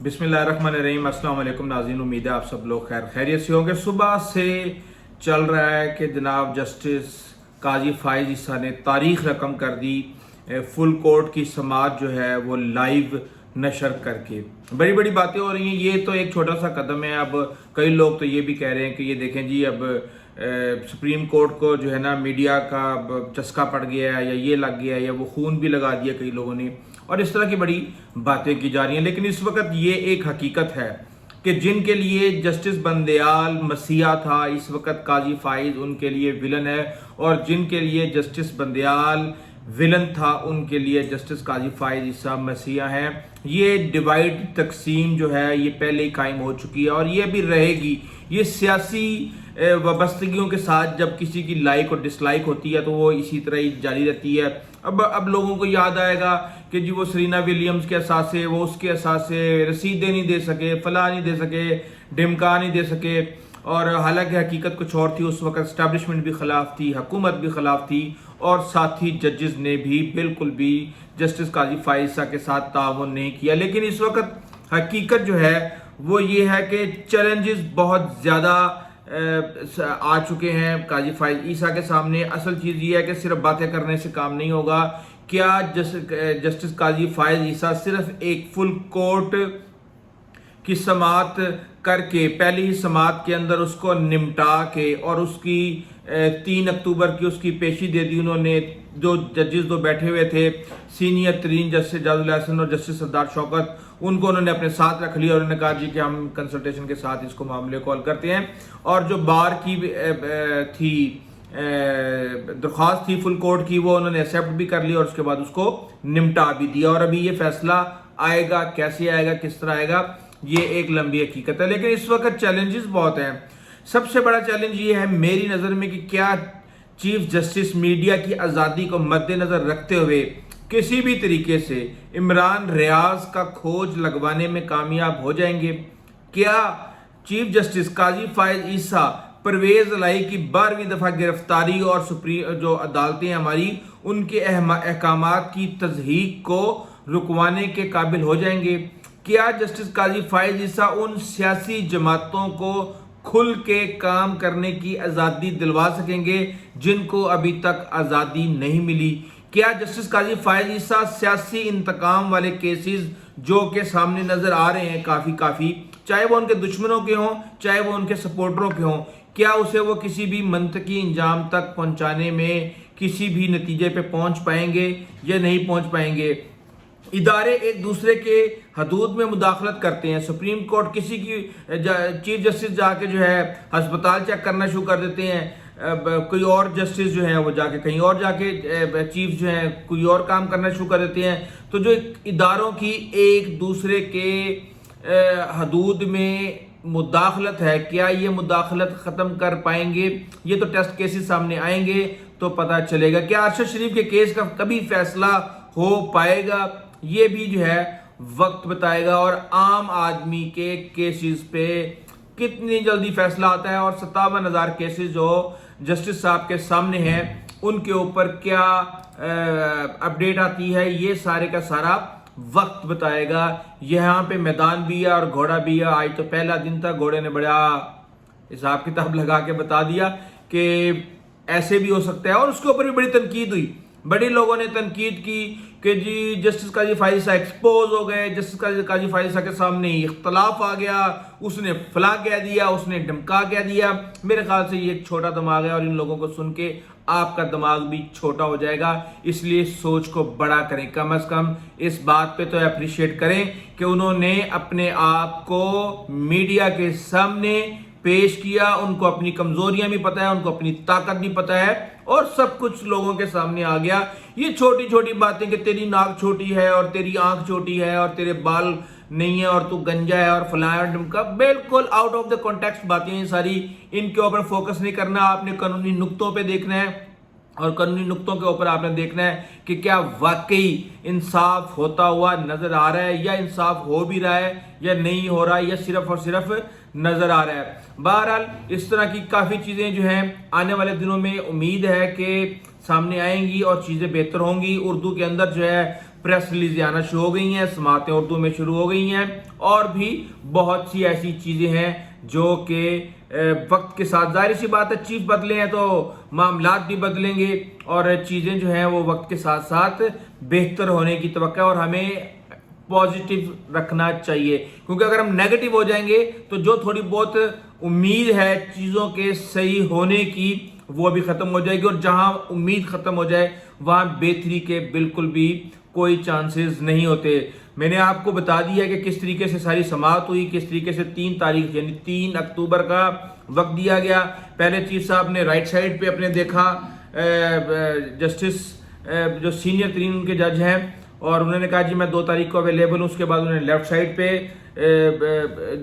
बिस्मिल्लाहिर्रहमानिर्रहीम। अस्सलाम वालेकुम नाज़रीन, उम्मीद है आप सब लोग खैर खैरियत से होंगे। सुबह से चल रहा है कि जनाब जस्टिस काजी फ़ाइज़ ईसा ने तारीख़ रकम कर दी, फुल कोर्ट की समाअत जो है वो लाइव नशर करके बड़ी बड़ी बातें हो रही हैं। ये तो एक छोटा सा कदम है। अब कई लोग तो ये भी कह रहे हैं कि ये देखें जी, अब सुप्रीम कोर्ट को जो है ना मीडिया का चस्का पड़ गया है, या ये लग गया है, या वो खून भी लगा दिया कई लोगों ने, और इस तरह की बड़ी बातें की जा रही हैं। लेकिन इस वक्त ये एक हकीकत है कि जिनके लिए जस्टिस बंदयाल मसीहा था, इस वक्त काजी फ़ाइज़ उनके लिए विलन है, और जिनके लिए जस्टिस बंदयाल विलन था उनके लिए जस्टिस काजी फ़ाइज़ ईसा मसीहा हैं। ये डिवाइड तकसीम जो है ये पहले ही कायम हो चुकी है और ये भी रहेगी। ये सियासी वाबस्तगियों के साथ जब किसी की लाइक और डिसलाइक होती है तो वो इसी तरह ही जारी रहती है। अब लोगों को याद आएगा कि जी वो सरीना विलियम्स के असासे, वो उसके असासे रसीदें नहीं दे सके, फला नहीं दे सके, ढिमका नहीं दे सके, और हालांकि हकीकत कुछ और थी। उस वक्त एस्टैब्लिशमेंट भी खिलाफ थी, हुकूमत भी खिलाफ थी, और साथ ही जजेस ने भी बिल्कुल भी जस्टिस काजी फ़ाइज़ ईसा के साथ ताउन नहीं किया। लेकिन इस वक्त हकीकत जो है वो ये है कि चैलेंजेस बहुत ज़्यादा आ चुके हैं काजी फ़ाइज़ ईसा के सामने। असल चीज़ ये है कि सिर्फ बातें करने से काम नहीं होगा। क्या जस्टिस काजी फ़ाइज़ ईसा सिर्फ एक फुल कोर्ट की समाअत करके, पहली ही समाअत के अंदर उसको निमटा के, और उसकी 3 अक्टूबर की उसकी पेशी दे दी उन्होंने। जो जजेस दो बैठे हुए थे, सीनियर तरीन जस्टिस जाजुल हसन और जस्टिस सरदार शौकत, उनको उन्होंने अपने साथ रख लिया और उन्होंने कहा जी कि हम कंसल्टेशन के साथ इसको मामले को हल करते हैं। और जो बार की थी दरख्वास्त थी फुल कोर्ट की, वो उन्होंने एक्सेप्ट भी कर ली और उसके बाद उसको निमटा भी दिया। और अभी ये फैसला आएगा, कैसे आएगा, किस तरह आएगा, ये एक लंबी हकीकत है। लेकिन इस वक्त चैलेंजेस बहुत हैं। सबसे बड़ा चैलेंज ये है मेरी नज़र में कि क्या चीफ जस्टिस मीडिया की आज़ादी को मद्देनज़र रखते हुए किसी भी तरीके से इमरान रियाज का खोज लगवाने में कामयाब हो जाएंगे? क्या चीफ जस्टिस काजी फ़ाइज़ ईसा परवेज़ इलाही की 12वीं दफ़ा गिरफ्तारी और सुप्रीम जो अदालतें हमारी उनके अहकामात की तज़हीक को रुकवाने के काबिल हो जाएंगे? क्या जस्टिस काजी फ़ाइज़ ईसा उन सियासी जमातों को खुल के काम करने की आज़ादी दिलवा सकेंगे जिनको अभी तक आज़ादी नहीं मिली? क्या जस्टिस काजी फ़ाइज़ ईसा सियासी इंतकाम वाले केसेस जो के सामने नज़र आ रहे हैं काफ़ी, चाहे वो उनके दुश्मनों के हों, चाहे वो उनके सपोर्टरों के हों, क्या उसे वो किसी भी मंतकी इंजाम तक पहुँचाने में किसी भी नतीजे पे पहुँच पाएंगे या नहीं पहुँच पाएंगे? इदारे एक दूसरे के हदूद में मुदाखलत करते हैं। सुप्रीम कोर्ट किसी की चीफ जस्टिस जाके जो है अस्पताल चेक करना शुरू कर देते हैं, कोई और जस्टिस जो है वो जाके कहीं और जाके चीफ जो है कोई और काम करना शुरू कर देते हैं। तो जो इदारों की एक दूसरे के हदूद में मुदाखलत है, क्या ये मुदाखलत ख़त्म कर पाएंगे? ये तो टेस्ट केसेस सामने आएंगे तो पता चलेगा। क्या अरशद शरीफ के केस का कभी फैसला हो पाएगा? ये भी जो है वक्त बताएगा। और आम आदमी के केसेस पे कितनी जल्दी फैसला आता है, और 57,000 केसेस जो जस्टिस साहब के सामने हैं उनके ऊपर क्या अपडेट आती है, ये सारे का सारा वक्त बताएगा। यहाँ पे मैदान भी है और घोड़ा भी है। आज तो पहला दिन था, घोड़े ने बड़ा हिसाब किताब लगा के बता दिया कि ऐसे भी हो सकता है, और उसके ऊपर भी बड़ी तनकीद हुई। बड़े लोगों ने तनकीद की कि जी जस्टिस काजी फ़ाइज़ ईसा एक्सपोज हो गए, जस्टिस काजी फ़ाइज़ ईसा के सामने इख्तलाफ आ गया, उसने फला कह दिया, उसने ढमका कह दिया। मेरे ख्याल से ये एक छोटा दिमाग है और इन लोगों को सुन के आपका दिमाग भी छोटा हो जाएगा। इसलिए सोच को बड़ा करें, कम से कम इस बात पे तो अप्रिशिएट करें कि उन्होंने अपने आप को मीडिया के सामने पेश किया। उनको अपनी कमजोरियां भी पता है, उनको अपनी ताकत भी पता है, और सब कुछ लोगों के सामने आ गया। ये छोटी छोटी बातें कि तेरी नाक छोटी है और तेरी आंख छोटी है और तेरे बाल नहीं है और तू गंजा है और फलाया ढमका, बिल्कुल आउट ऑफ द कॉन्टेक्स्ट बातें हैं सारी। इनके ऊपर फोकस नहीं करना, आपने कानूनी नुक्तों पे देखना है, और कानूनी नुक्तों के ऊपर आपने देखना है कि क्या वाकई इंसाफ होता हुआ नजर आ रहा है, या इंसाफ हो भी रहा है या नहीं हो रहा है, या सिर्फ और सिर्फ नजर आ रहा है। बहरहाल इस तरह की काफ़ी चीज़ें जो हैं आने वाले दिनों में उम्मीद है कि सामने आएंगी और चीज़ें बेहतर होंगी। उर्दू के अंदर जो है प्रेस रिलीजें आना शुरू हो गई हैं, समातें उर्दू में शुरू हो गई हैं, और भी बहुत सी ऐसी चीज़ें हैं जो कि वक्त के साथ, जाहिर सी बात है चीफ बदले हैं तो मामलात भी बदलेंगे और चीज़ें जो हैं वो वक्त के साथ साथ बेहतर होने की तवक्को है, और हमें पॉजिटिव रखना चाहिए, क्योंकि अगर हम नेगेटिव हो जाएंगे तो जो थोड़ी बहुत उम्मीद है चीज़ों के सही होने की वो भी ख़त्म हो जाएगी, और जहां उम्मीद ख़त्म हो जाए वहां बेहतरी के बिल्कुल भी कोई चांसेस नहीं होते। मैंने आपको बता दिया कि किस तरीके से सारी समाअत हुई, किस तरीके से 3 तारीख यानी 3 अक्टूबर का वक्त दिया गया। पहले चीफ साहब ने राइट साइड पे अपने देखा जस्टिस जो सीनियर तरीन उनके जज हैं, और उन्होंने कहा जी मैं 2 तारीख को अवेलेबल हूँ। उसके बाद उन्होंने लेफ्ट साइड पे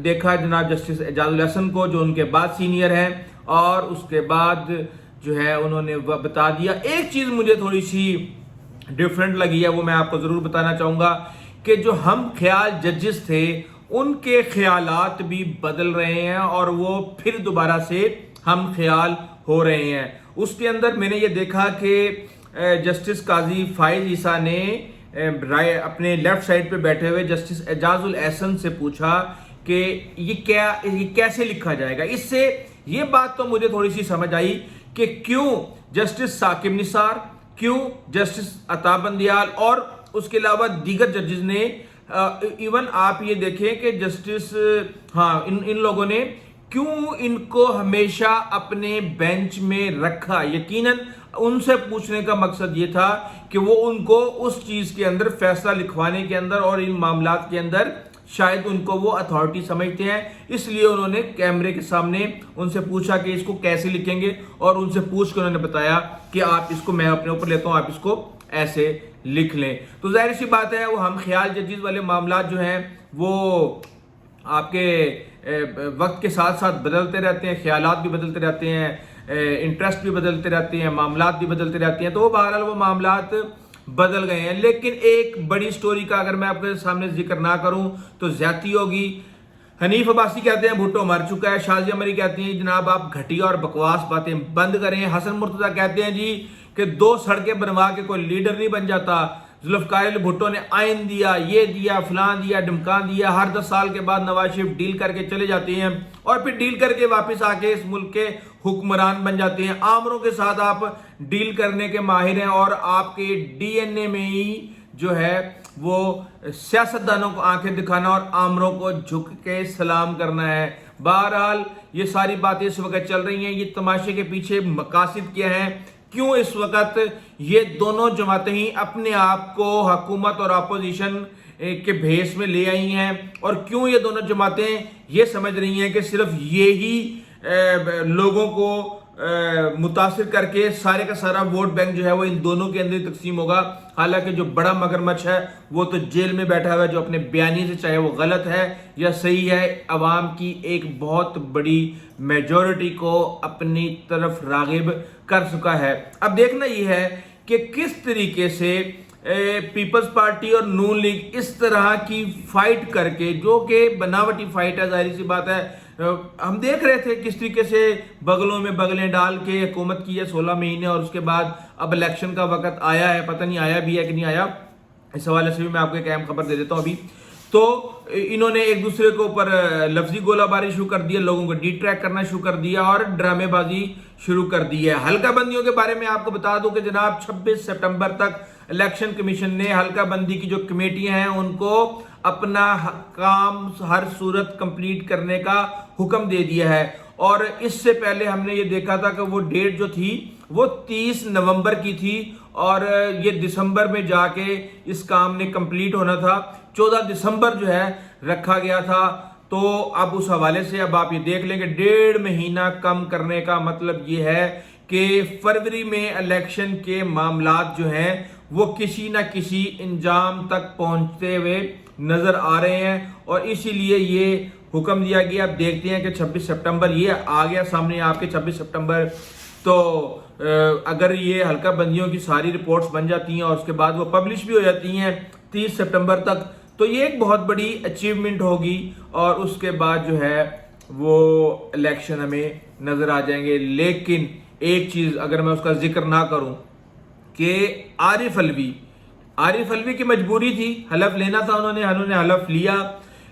देखा जनाब जस्टिस एजाजुल हसन को, जो उनके बाद सीनियर हैं, और उसके बाद जो है उन्होंने बता दिया। एक चीज़ मुझे थोड़ी सी डिफरेंट लगी है, वो मैं आपको ज़रूर बताना चाहूँगा कि जो हम ख्याल जजेस थे उनके ख्यालात भी बदल रहे हैं और वो फिर दोबारा से हम ख्याल हो रहे हैं। उसके अंदर मैंने ये देखा कि जस्टिस काजी फाइज ईसा ने अपने लेफ्ट साइड पे बैठे हुए जस्टिस एजाजुल एहसन से पूछा कि ये कैसे लिखा जाएगा। इससे ये बात तो मुझे थोड़ी सी समझ आई कि क्यों जस्टिस साकिब निसार, क्यों जस्टिस अता बंदियाल और उसके अलावा दीगर जजेस ने, इवन आप ये देखें कि जस्टिस इन लोगों ने क्यों इनको हमेशा अपने बेंच में रखा। यकीनन उनसे पूछने का मकसद ये था कि वो उनको उस चीज के अंदर फैसला लिखवाने के अंदर और इन मामलात के अंदर शायद उनको वो अथॉरिटी समझते हैं, इसलिए उन्होंने कैमरे के सामने उनसे पूछा कि इसको कैसे लिखेंगे, और उनसे पूछ के उन्होंने बताया कि आप इसको, मैं अपने ऊपर लेता हूं, आप इसको ऐसे लिख लें। तो जाहिर सी बात है वो हम ख्याल जजीज वाले मामलात जो हैं वो आपके वक्त के साथ साथ बदलते रहते हैं, ख्यालात भी बदलते रहते हैं, इंटरेस्ट भी बदलते रहते हैं, मामलात भी बदलते रहते हैं। तो वो बहरहाल वो मामलात बदल गए हैं। लेकिन एक बड़ी स्टोरी का अगर मैं आपके सामने जिक्र ना करूं तो ज्यादती होगी। हनीफ अब्बासी कहते हैं भुट्टो मर चुका है, शाजिया मरी कहती हैं जनाब आप घटिया और बकवास बातें बंद करें, हसन मुर्तजा कहते हैं जी कि 2 सड़कें बनवा के कोई लीडर नहीं बन जाता, जुल्फकार भुट्टो ने आइन दिया, ये दिया, फलां दिया, ढमकान दिया, हर 10 साल के बाद नवाज शरीफ डील करके चले जाते हैं और फिर डील करके वापस आके इस मुल्क के हुक्मरान बन जाते हैं। आमरों के साथ आप डील करने के माहिर हैं और आपके डीएनए में ही जो है वो सियासतदानों को आंखें दिखाना और आमरों को झुक के सलाम करना है। बहरहाल ये सारी बातें इस वक्त चल रही हैं। ये तमाशे के पीछे मकासद क्या है, क्यों इस वक्त ये दोनों जमातें ही अपने आप को हुकूमत और अपोजिशन के भेस में ले आई हैं, और क्यों ये दोनों जमातें ये समझ रही हैं कि सिर्फ ये ही लोगों को मुतासिर करके सारे का सारा वोट बैंक जो है वो इन दोनों के अंदर तकसीम होगा। हालांकि जो बड़ा मगरमच्छ है वो तो जेल में बैठा हुआ है, जो अपने बयानी से चाहे वो गलत है या सही है, अवाम की एक बहुत बड़ी मेजॉरिटी को अपनी तरफ रागिब कर चुका है। अब देखना ये है कि किस तरीके से पीपल्स पार्टी और नून लीग इस तरह की फाइट करके, जो कि बनावटी फाइट है, जाहिर सी बात है, हम देख रहे थे किस तरीके से बगलों में बगलें डाल के हुकूमत की है 16 महीने, और उसके बाद अब इलेक्शन का वक्त आया है, पता नहीं आया भी है कि नहीं आया, इस हवाले से भी मैं आपको एक अहम खबर दे देता हूं अभी। तो इन्होंने एक दूसरे के ऊपर लफ्जी गोलाबारी शुरू कर दिया, लोगों को डिट्रैक्ट करना शुरू कर दिया और ड्रामेबाजी शुरू कर दी है। हल्का बंदियों के बारे में आपको बता दूं कि जनाब 26 सितंबर तक इलेक्शन कमीशन ने हल्का बंदी की जो कमेटियां हैं उनको अपना काम हर सूरत कंप्लीट करने का हुक्म दे दिया है। और इससे पहले हमने ये देखा था कि वो डेट जो थी वो 30 नवंबर की थी और ये दिसंबर में जाके इस काम ने कंप्लीट होना था। 14 दिसंबर जो है रखा गया था। तो अब उस हवाले से अब आप ये देख लें कि 1.5 महीना कम करने का मतलब ये है कि फरवरी में इलेक्शन के मामलात जो हैं वो किसी ना किसी इंजाम तक पहुंचते हुए नजर आ रहे हैं, और इसीलिए ये हुक्म दिया गया। अब देखते हैं कि 26 सितंबर ये आ गया सामने आपके 26 सितंबर। तो अगर ये हल्का बंदियों की सारी रिपोर्ट्स बन जाती हैं और उसके बाद वो पब्लिश भी हो जाती हैं 30 सितंबर तक, तो ये एक बहुत बड़ी अचीवमेंट होगी और उसके बाद जो है वो इलेक्शन हमें नजर आ जाएंगे। लेकिन एक चीज अगर मैं उसका जिक्र ना करूं कि आरिफ अलवी عارف علوی کی مجبوری تھی، حلف لینا تھا انہوں نے حلف لیا،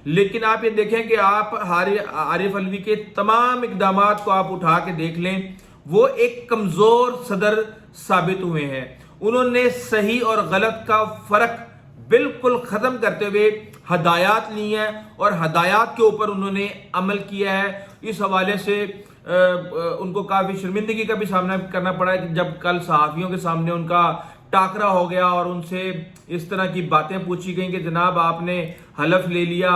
لیکن آپ یہ دیکھیں کہ آپ عارف علوی کے تمام اقدامات کو آپ اٹھا کے دیکھ لیں، وہ ایک کمزور صدر ثابت ہوئے ہیں۔ انہوں نے صحیح اور غلط کا فرق بالکل ختم کرتے ہوئے ہدایات لی ہیں اور ہدایات کے اوپر انہوں نے عمل کیا ہے۔ اس حوالے سے ان کو کافی شرمندگی کا بھی سامنا کرنا پڑا ہے جب کل صحافیوں کے سامنے ان کا ٹاکرا ہو گیا اور ان سے اس طرح کی باتیں پوچھی گئیں کہ جناب آپ نے حلف لے لیا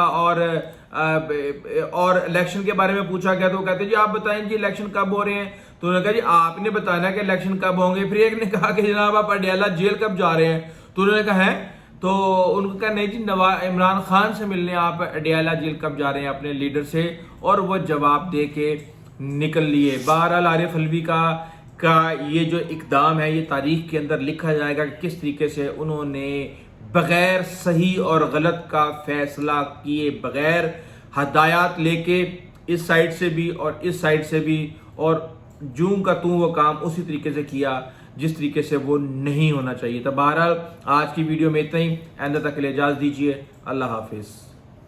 اور الیکشن کے بارے میں پوچھا گیا تو وہ کہتے جی آپ بتائیں جی الیکشن کب ہو رہے ہیں، تو انہوں نے کہا جی آپ نے بتانا کہ الیکشن کب ہوں گے۔ پھر ایک نے کہا کہ جناب آپ اڈیالہ جیل کب جا رہے ہیں، تو انہوں نے کہا ہے، تو ان کا نہیں جی عمران خان سے ملنے آپ اڈیالہ جیل کب جا رہے ہیں اپنے لیڈر سے، اور وہ جواب دے کے نکل لیے۔ بہرحال عارف علوی کا یہ جو اقدام ہے یہ تاریخ کے اندر لکھا جائے گا کہ کس طریقے سے انہوں نے بغیر صحیح اور غلط کا فیصلہ کیے بغیر ہدایات لے کے اس سائڈ سے بھی اور اس سائڈ سے بھی اور جوں کا توں وہ کام اسی طریقے سے کیا جس طریقے سے وہ نہیں ہونا چاہیے تھا۔ بہرحال آج کی ویڈیو میں اتنا ہی، آئندہ تک کے لیے اجازت دیجیے، اللہ حافظ۔